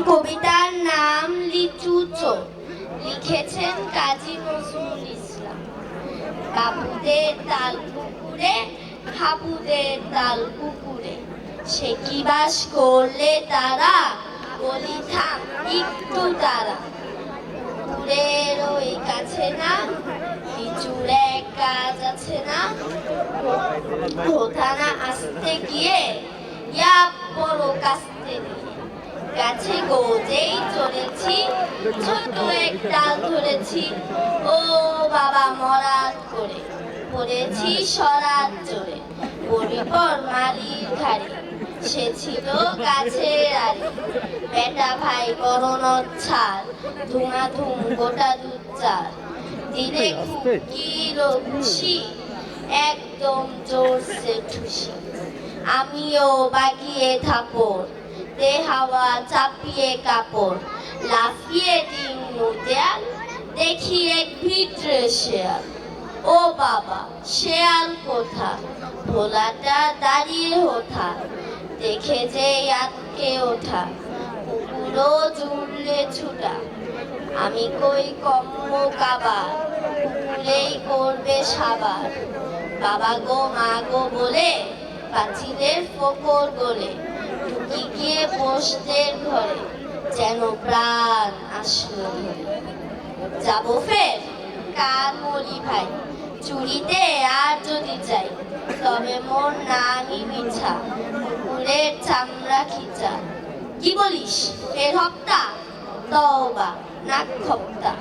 কবিতার নাম লিচু চোর, লিখেছেন কাজী নজরুল ইসলাম। বাবুদের তাল পুকুরে, হাবুদের তাল পুকুরে, সে কি বাস করলে তারা, বলি থাম একটু তারা। পুকুরের ওই কাছে না, লিচুর এক গাছ আছে না, কোথানা আসতে গিয়ে ইয়া বড় কাস্তে নিয়ে গাছে গোজেই চলেছি, ছোট এক ডাল ধরেছি, ও বাবা মরাত করে পড়েছি সরাত জোরে, পরিপর মালির ঘাড়ে, সে ছিল গাছের আড়ে। বেটা ভাই বড় নচ্ছার, ধুমাধুম গোটা দুধ চার, দিলে কিলো খুশি, একদম জোরসে ঠুসি। আমিও বাগিয়ে থাপড়, দে হাওয়া চাপিয়ে কাপড়, লাফিয়ে ডিঙ্গু দেয়াল, দেখি এক ভিতরে শেয়াল। ও বাবা শেয়াল কোথা, ভোলাটা দাঁড়িয়ে ওঠা, দেখে যে আটকে ওঠা, কুকুরও জুড়লে ছুটা। আমি কই কম্ম কাবার, কুকুরেই করবে সাবার। বাবা গো মা গো বলে পাঁচিলের ফোকর গলে, ঢুকি গিয়ে পোষদের ঘরে, যেন প্রাণ আসলো ধরে। যাবো ফের কার মরি ভাই, চুরিতে আর যদি চাই, তবে মোর নামই বিছা, কুকুরের চামড়া খিচা। কি বলিস ফের হপ্তা, তওবা নাক খপ্তা।